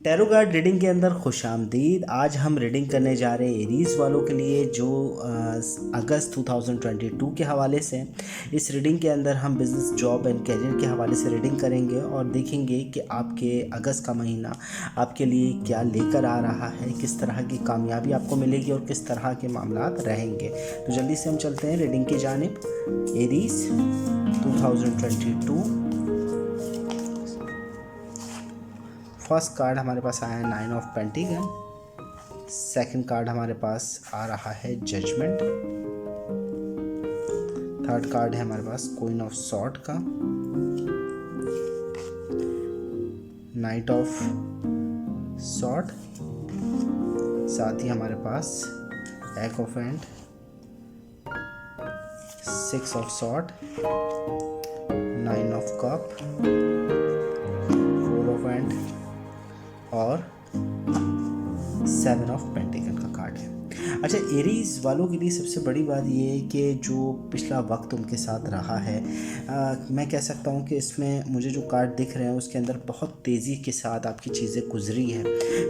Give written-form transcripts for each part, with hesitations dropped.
Tarot card reading के अंदर खुशामदीद। आज हम रीडिंग करने जा रहे हैं एरीज़ वालों के लिए जो अगस्त 2022 के हवाले से। इस रीडिंग के अंदर हम बिज़नेस, जॉब एंड करियर के हवाले से रीडिंग करेंगे और देखेंगे कि आपके अगस्त का महीना आपके लिए क्या लेकर आ रहा है, किस तरह की कामयाबी आपको मिलेगी और किस तरह के मामलात रहेंगे। तो जल्दी से हम चलते हैं रीडिंग की जानिब। एरीज़ 2022। फर्स्ट कार्ड हमारे पास आया है 9 ऑफ पेंटिकल। सेकंड कार्ड हमारे पास आ रहा है जजमेंट। थर्ड कार्ड है हमारे पास क्वीन ऑफ सॉर्ड का। नाइट ऑफ सॉर्ड, साथ ही हमारे पास ace of wand, 6 of sword, 9 of cup, 4 of wand और 7 ऑफ पेंटिकल का कार्ड है। अच्छा, एरीज़ वालों के लिए सबसे बड़ी बात ये है कि जो पिछला वक्त उनके साथ रहा है, मैं कह सकता हूँ कि इसमें मुझे जो कार्ड दिख रहे हैं उसके अंदर बहुत तेज़ी के साथ आपकी चीज़ें गुजरी हैं।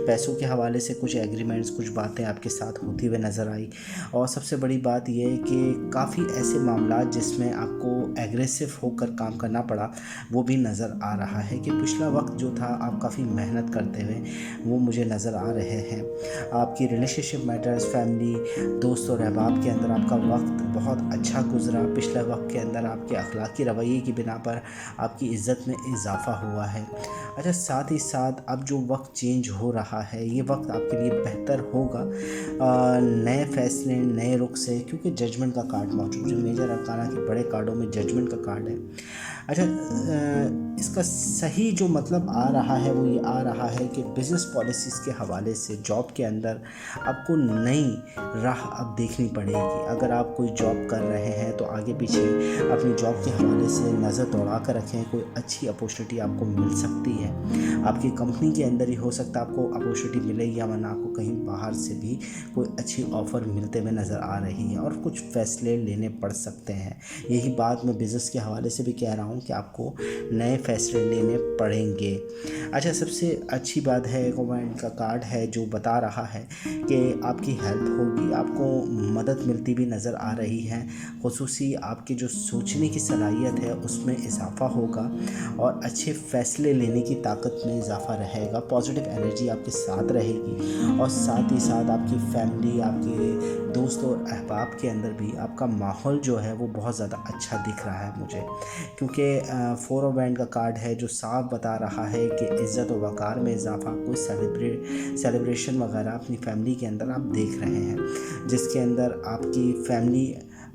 पैसों के हवाले से कुछ एग्रीमेंट्स, कुछ बातें आपके साथ होती हुए नज़र आई। और सबसे बड़ी बात ये है कि काफ़ी ऐसे मामला जिसमें आपको एग्रेसिव होकर काम करना पड़ा, वो भी नज़र आ रहा है कि पिछला वक्त जो था आप काफ़ी मेहनत करते हुए वो मुझे नज़र आ रहे हैं। आपकी रिलेशनशिप मैटर्स, फैमिली, दोस्त और अहबाब के अंदर आपका वक्त बहुत अच्छा गुजरा। पिछले वक्त के अंदर आपके अखलाकी रवैये की बिना पर आपकी इज़्ज़त में इजाफ़ा हुआ है। अच्छा, साथ ही साथ अब जो वक्त चेंज हो रहा है, ये वक्त आपके लिए बेहतर होगा नए फैसले, नए रुख से, क्योंकि जजमेंट का कार्ड मौजूद, जो मेजर अरकाना के बड़े कार्डों में जजमेंट का कार्ड है। अच्छा, इसका सही जो मतलब आ रहा है वो ये आ रहा है कि बिज़नेस पॉलिसीज़ के हवाले से जॉब के अंदर आपको नई राह अब देखनी पड़ेगी। अगर आप कोई जॉब कर रहे हैं तो आगे पीछे अपनी जॉब के हवाले से नज़र दौड़ा कर रखें। कोई अच्छी अपॉर्चुनिटी आपको मिल सकती है, आपकी कंपनी के अंदर ही हो सकता है आपको अपॉर्चुनिटी मिलेगी, या वरना आपको कहीं बाहर से भी कोई अच्छी ऑफ़र मिलते हुए नज़र आ रही है और कुछ फ़ैसले लेने पड़ सकते हैं। यही बात मैं बिज़नेस के हवाले से भी कह रहा हूँ कि आपको नए फैसले लेने पड़ेंगे। अच्छा, सबसे अच्छी बात है गवर्नमेंट का कार्ड है जो बता रहा है कि आपकी हेल्प होगी, आपको मदद मिलती भी नज़र आ रही है। खुसूसी आपकी जो सोचने की सलाहियत है उसमें इजाफ़ा होगा और अच्छे फ़ैसले लेने की ताकत में इजाफ़ा रहेगा। पॉजिटिव एनर्जी आपके साथ रहेगी और साथ ही साथ आपकी फैमिली, आपके दोस्त और अहबाब के अंदर भी आपका माहौल जो है वो बहुत ज़्यादा अच्छा दिख रहा है मुझे, क्योंकि 4 ऑफ बैंड का कार्ड है जो साफ बता रहा है कि इज़्ज़त और वक़ार में इजाफ़ा, कोई सेलिब्रेशन वगैरह अपनी फैमिली के अंदर आप देख रहे हैं, जिसके अंदर आपकी फैमिली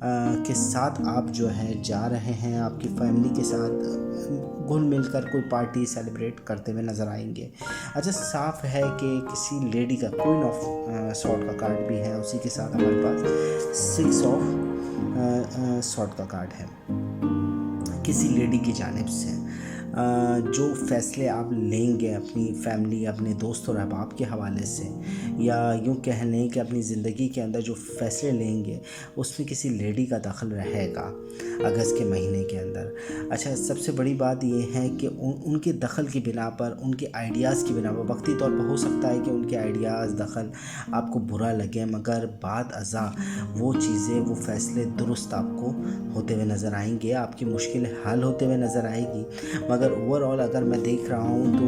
के साथ आप जो है जा रहे हैं। आपकी फैमिली के साथ घुल मिलकर कोई पार्टी सेलिब्रेट करते हुए नज़र आएंगे। अच्छा, साफ है कि किसी लेडी का क्वीन ऑफ सॉर्ड का कार्ड भी है, उसी के साथ हमारे पास 6 ऑफ सॉर्ड का कार्ड है। किसी लेडी की जानिब से जो फ़ैसले आप लेंगे अपनी फैमिली, अपने दोस्त और अहबाब के हवाले से, या यूँ कह लें कि अपनी ज़िंदगी के अंदर जो फ़ैसले लेंगे उसमें किसी लेडी का दखल रहेगा अगस्त के महीने के अंदर। अच्छा, सबसे बड़ी बात ये है कि उनके दखल की बिना पर, उनके आइडियाज़ की बिना पर, वक्ती तौर पर हो सकता है कि उनके आइडियाज़, दखल आपको बुरा लगे, मगर बाद अज़ा वो चीज़ें, वो फ़ैसले दुरुस्त आपको होते हुए नज़र आएंगे, आपकी मुश्किल हल होते हुए नज़र आएगी। मगर ओवरऑल अगर मैं देख रहा हूँ तो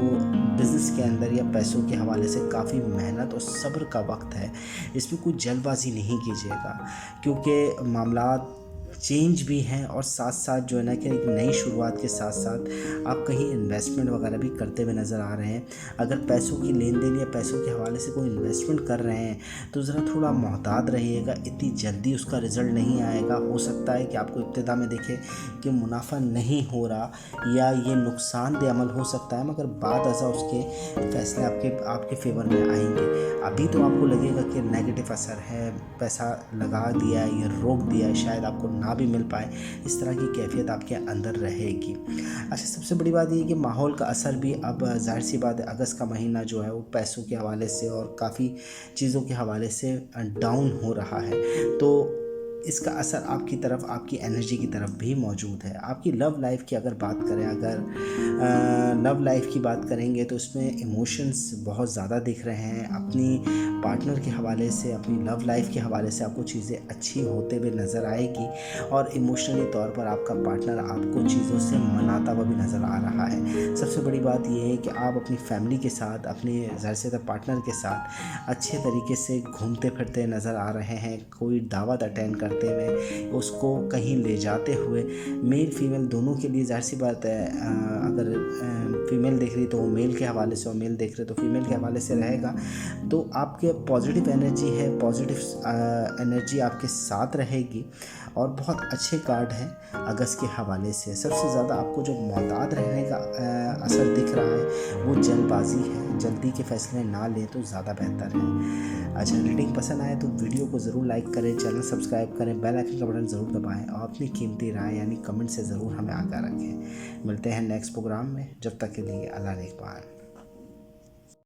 बिज़नेस के अंदर या पैसों के हवाले से काफ़ी मेहनत और सब्र का वक्त है। इसमें कोई जल्दबाजी नहीं कीजिएगा, क्योंकि मामलात चेंज भी हैं और साथ साथ जो है ना कि एक नई शुरुआत के साथ साथ आप कहीं इन्वेस्टमेंट वगैरह भी करते हुए नज़र आ रहे हैं। अगर पैसों की लेन देन या पैसों के हवाले से कोई इन्वेस्टमेंट कर रहे हैं तो ज़रा थोड़ा मोहतात रहिएगा, इतनी जल्दी उसका रिज़ल्ट नहीं आएगा। हो सकता है कि आपको इब्तिदा में देखे कि मुनाफा नहीं हो रहा या ये नुकसानदेह अमल हो सकता है, मगर बाद अज़ा उसके फ़ैसले आपके फेवर में आएंगे। अभी तो आपको लगेगा कि नेगेटिव असर है, पैसा लगा दिया है या रोक दिया है, शायद आपको ना भी मिल पाए, इस तरह की कैफियत आपके अंदर रहेगी। अच्छा, सबसे बड़ी बात ये है कि माहौल का असर भी अब ज़ाहिर सी बात है अगस्त का महीना जो है वो पैसों के हवाले से और काफ़ी चीज़ों के हवाले से डाउन हो रहा है। तो इसका असर आपकी तरफ, आपकी एनर्जी की तरफ भी मौजूद है। आपकी लव लाइफ की अगर बात करें, अगर लव लाइफ की बात करेंगे तो उसमें इमोशंस बहुत ज़्यादा दिख रहे हैं। अपनी पार्टनर के हवाले से, अपनी लव लाइफ के हवाले से आपको चीज़ें अच्छी होते हुए नज़र आएगी और इमोशनली तौर पर आपका पार्टनर आपको चीज़ों से मनाता हुआ भी नज़र आ रहा है। सबसे बड़ी बात यह है कि आप अपनी फैमिली के साथ, अपने ज़ाहिर सी बात पार्टनर के साथ अच्छे तरीके से घूमते फिरते नज़र आ रहे हैं। कोई दावत अटेंड करते हुए, उसको कहीं ले जाते हुए, मेल फीमेल दोनों के लिए ज़ाहिर सी बात है, अगर फीमेल देख रही तो वो मेल के हवाले से और मेल देख रहे तो फीमेल के हवाले से रहेगा। तो आपके पॉजिटिव एनर्जी है, पॉजिटिव एनर्जी आपके साथ रहेगी और बहुत अच्छे कार्ड हैं अगस्त के हवाले से। सबसे ज़्यादा आपको जो मोहतात रहने का असर दिख रहा है वो जल्दबाजी है। जल्दी के फैसले ना लें तो ज़्यादा बेहतर है। अच्छा, रीडिंग पसंद आए तो वीडियो को ज़रूर लाइक करें, चैनल सब्सक्राइब करें, बेल आइकन का बटन ज़रूर दबाएं और अपनी कीमती राय यानी कमेंट से ज़रूर हमें आगाह रखें। मिलते हैं नेक्स्ट प्रोग्राम में, जब तक के लिए अल्लाह नेगहबान।